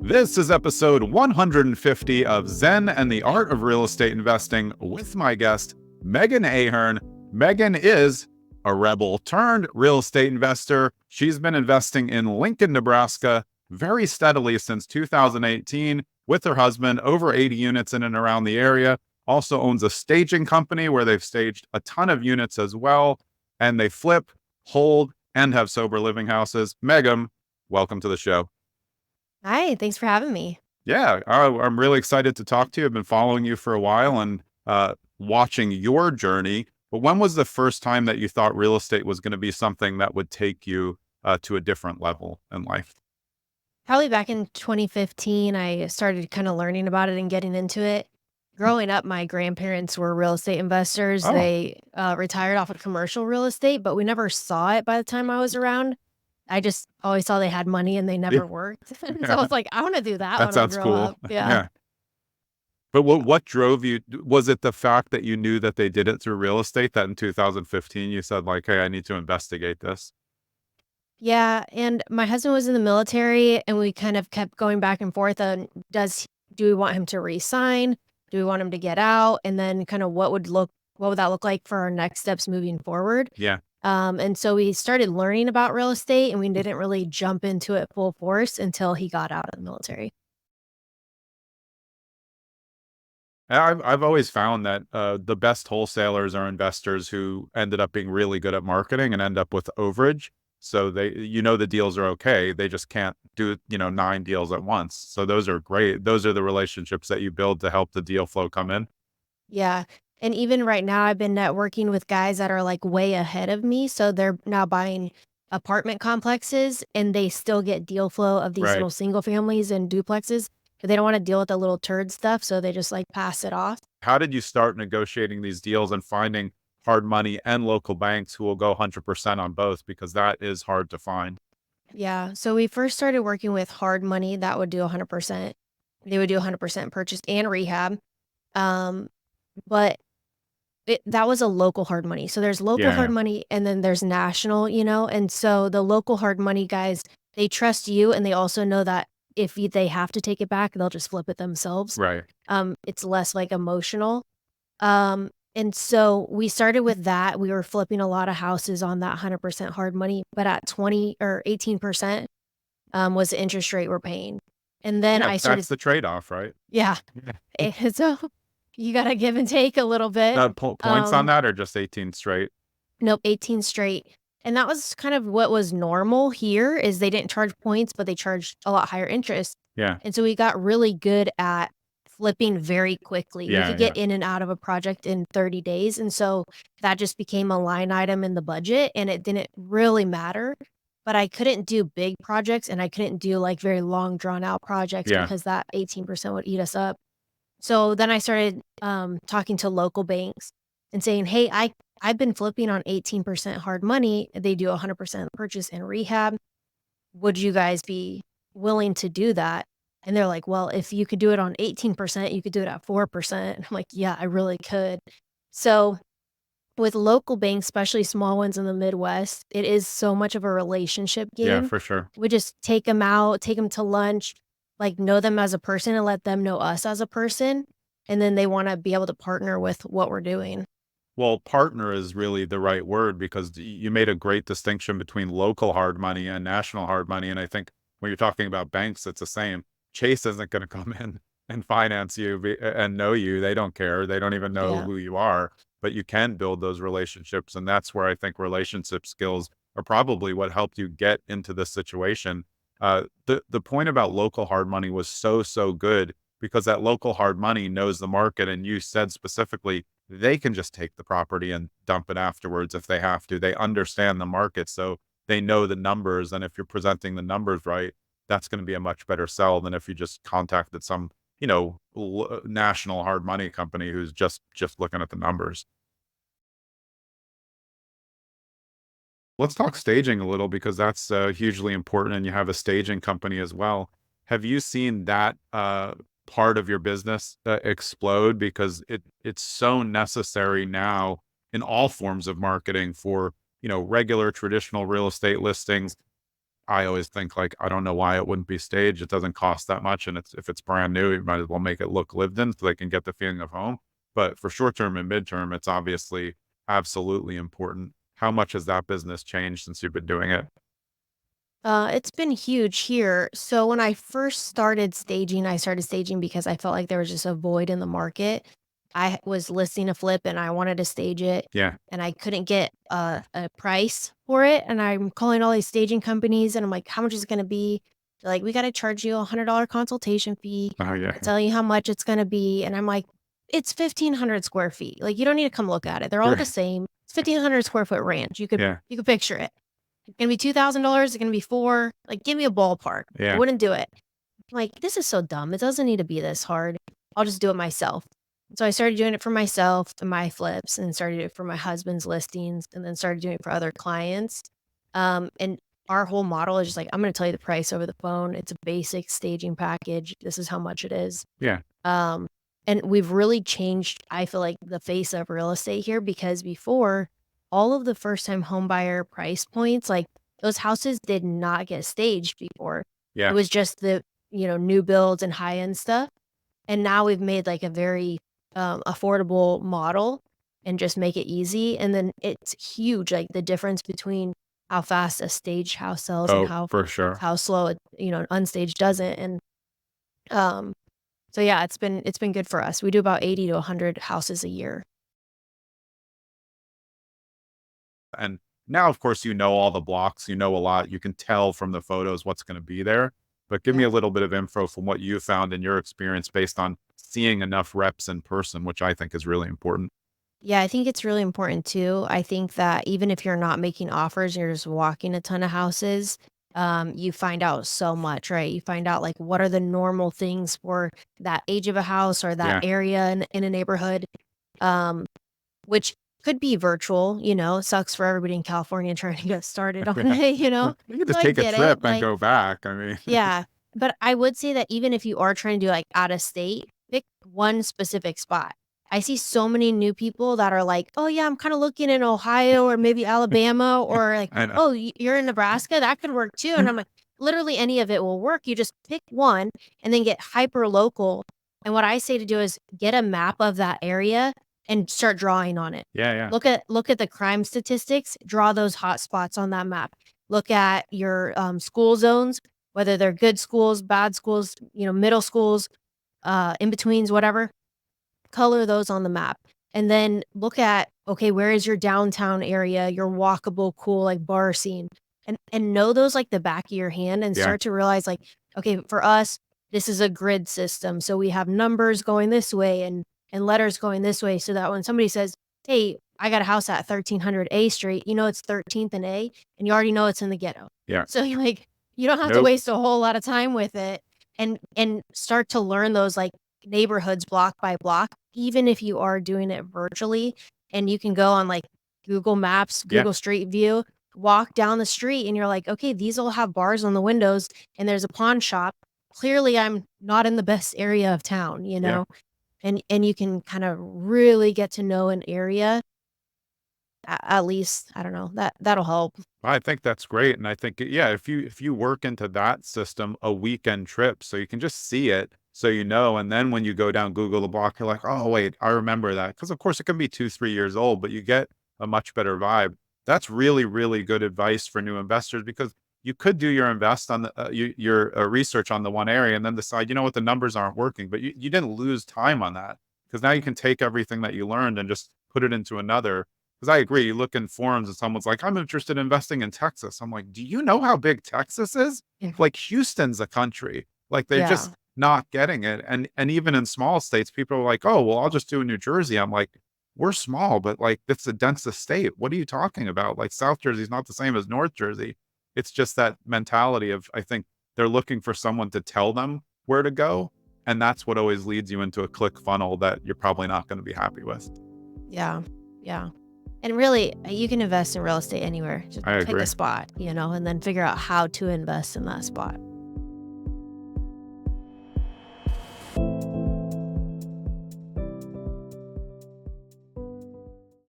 This is episode 150 of Zen and the Art of Real Estate Investing with my guest, Megan Ahern. Megan is a rebel turned real estate investor. She's been investing in Lincoln, Nebraska very steadily since 2018 with her husband, over 80 units in and around the area. Also owns a staging company where they've staged a ton of units as well. And they flip, hold, and have sober living houses. Megan, welcome to the show. Hi, thanks for having me. Yeah, I'm really excited to talk to you. I've been following you for a while and watching your journey. But when was the first time that you thought real estate was going to be something that would take you to a different level in life? Probably back in 2015, I started kind of learning about it and getting into it. Growing up, my grandparents were real estate investors. Oh, They retired off of commercial real estate, but we never saw it by the time I was around. I just always saw they had money and they yeah, never worked. And so I yeah, was like, I want to do that that when I sounds grow cool. up. Yeah. Yeah. But what drove you? Was it the fact that you knew that they did it through real estate that in 2015 you said like, hey, I need to investigate this? Yeah. And my husband was in the military and we kind of kept going back and forth on do we want him to resign? Do we want him to get out? And then kind of what would that look like for our next steps moving forward? Yeah. And so we started learning about real estate and we didn't really jump into it full force until he got out of the military. I've always found that the best wholesalers are investors who ended up being really good at marketing and end up with overage. So the deals are okay. They just can't do, 9 deals at once. So those are great. Those are the relationships that you build to help the deal flow come in. Yeah. And even right now, I've been networking with guys that are like way ahead of me. So they're now buying apartment complexes and they still get deal flow of these Right. little single families and duplexes, but they don't want to deal with the little turd stuff. So they just like pass it off. How did you start negotiating these deals and finding hard money and local banks who will go 100% on both? Because that is hard to find. Yeah. So we first started working with hard money that would do 100%. They would do 100% purchase and rehab. Um, but that was a local hard money. So there's local Yeah. hard money and then there's national, and so the local hard money guys, they trust you and they also know that if they have to take it back, they'll just flip it themselves. Right. It's less like emotional. And so we started with that. We were flipping a lot of houses on that 100% hard money, but at 20 or 18%, was the interest rate we're paying. And then Yeah. I started, That's the trade-off, right? yeah. Yeah. And so you got to give and take a little bit. Points on that or just 18 straight? Nope, 18 straight. And that was kind of what was normal here is they didn't charge points, but they charged a lot higher interest. Yeah. And so we got really good at flipping very quickly. We Yeah. could Yeah. get in and out of a project in 30 days. And so that just became a line item in the budget and it didn't really matter. But I couldn't do big projects and I couldn't do like very long drawn out projects Yeah. because that 18% would eat us up. So then I started talking to local banks and saying, hey, I've been flipping on 18% hard money. They do 100% purchase and rehab. Would you guys be willing to do that? And they're like, well, if you could do it on 18%, you could do it at 4%. And I'm like, yeah, I really could. So with local banks, especially small ones in the Midwest, it is so much of a relationship Yeah, game. for sure. We just take them out, take them to lunch, like know them as a person and let them know us as a person. And then they want to be able to partner with what we're doing. Well, partner is really the right word because you made a great distinction between local hard money and national hard money. And I think when you're talking about banks, it's the same. Chase isn't going to come in and finance you and know you. They don't care. They don't even know Yeah. who you are, but you can build those relationships. And that's where I think relationship skills are probably what helped you get into this situation. The point about local hard money was so good because that local hard money knows the market. And you said specifically, they can just take the property and dump it afterwards if they have to. They understand the market, so they know the numbers. And if you're presenting the numbers right, that's going to be a much better sell than if you just contacted some, national hard money company who's just looking at the numbers. Let's talk staging a little because that's hugely important, and you have a staging company as well. Have you seen that part of your business explode because it's so necessary now in all forms of marketing for regular traditional real estate listings? I always think like, I don't know why it wouldn't be staged. It doesn't cost that much. And if it's brand new, you might as well make it look lived in so they can get the feeling of home. But for short term and midterm, it's obviously absolutely important. How much has that business changed since you've been doing it? It's been huge here. So when I first started staging, I started staging because I felt like there was just a void in the market. I was listing a flip and I wanted to stage it Yeah. and I couldn't get a price for it. And I'm calling all these staging companies and I'm like, how much is it going to be? They're like, we got to charge you $100 consultation fee. Oh, yeah. I tell you how much it's going to be. And I'm like, it's 1,500 square feet. Like, you don't need to come look at it. They're all the Right. same. It's 1,500 square foot ranch. Yeah. You could picture it. It's gonna be $2,000, it's gonna be 4, like, give me a ballpark. I Yeah. wouldn't do it. I'm like, "This is so dumb, it doesn't need to be this hard. I'll just do it myself." So I started doing it for myself and my flips, and started doing it for my husband's listings, and then started doing it for other clients. And our whole model is just like, "I'm gonna tell you the price over the phone. It's a basic staging package. This is how much it is." Yeah. Um, and we've really changed, I feel like, the face of real estate here because before, all of the first time home buyer price points, like those houses did not get staged before. It Yeah. was just the, new builds and high end stuff. And now we've made like a very affordable model and just make it easy. And then it's huge, like the difference between how fast a staged house sells and Oh, for sure. how slow it, unstaged doesn't. And um, so yeah, it's been good for us. We do about 80 to 100 houses a year. And now, of course, you know all the blocks, you know a lot. You can tell from the photos what's going to be there. But give me Yeah. a little bit of info from what you found in your experience based on seeing enough reps in person, which I think is really important. Yeah, I think it's really important too. I think that even if you're not making offers, you're just walking a ton of houses, you find out so much, right? You find out like what are the normal things for that age of a house or that Yeah. area in a neighborhood, um, which could be virtual, sucks for everybody in California trying to get started on Yeah. it, You can So just I take a get it. trip and Like, go back. I mean, yeah, but I would say that even if you are trying to do, like, out of state, pick one specific spot. I see so many new people that are like, "Oh, yeah, I'm kinda looking in Ohio or maybe Alabama," or like, I know. "Oh, you're in Nebraska? That could work too," and I'm like, literally any of it will work. You just pick one and then get hyper local, and what I say to do is get a map of that area and start drawing on it. Yeah. Yeah. Look at the crime statistics, draw those hot spots on that map. Look at your, school zones, whether they're good schools, bad schools, middle schools, in-betweens, whatever, color those on the map. And then look at, okay, where is your downtown area, your walkable, cool, like, bar scene? And know those like the back of your hand and Yeah. start to realize, like, okay, for us, this is a grid system, so we have numbers going this way and letters going this way so that when somebody says, "Hey, I got a house at 1300 A Street," it's 13th and A, and you already know it's in the ghetto. Yeah. So you're like, you don't have to Nope. waste a whole lot of time with it and start to learn those, like, neighborhoods block by block, even if you are doing it virtually, and you can go on, like, Google Maps, Yeah. Google Street View, walk down the street, and you're like, "Okay, these all have bars on the windows, and there's a pawn shop. Clearly, I'm not in the best area of town," you Yeah. know? And you can kinda really get to know an area, at least, I don't know, that'll help. I think that's great, and I think, yeah, if you work into that system, a weekend trip, so you can just see it, so you know, and then when you go down Google the block, you're like, "Oh, wait, I remember that." Because of course, it can be 2, 3 years old, but you get a much better vibe. That's really, really good advice for new investors because you could do your invest on the your, research on the one area and then decide, "You know what? The numbers aren't working," but you didn't lose time on that because now you can take everything that you learned and just put it into another. Because I agree, you look in forums and someone's like, "I'm interested in investing in Texas." I'm like, "Do you know how big Texas is? Yeah. Like, Houston's a country." Like, they're Yeah. just not getting it, and even in small states, people are like, "Oh, well, I'll just do New Jersey." I'm like, "We're small, but, like, it's the densest state. What are you talking about? Like, South Jersey is not the same as North Jersey." It's just that mentality of I think they're looking for someone to tell them where to go, and that's what always leads you into a click funnel that you're probably not gonna be happy with. Yeah. Yeah. And really, you can invest in real estate anywhere. Just I pick a agree. spot, and then figure out how to invest in that spot.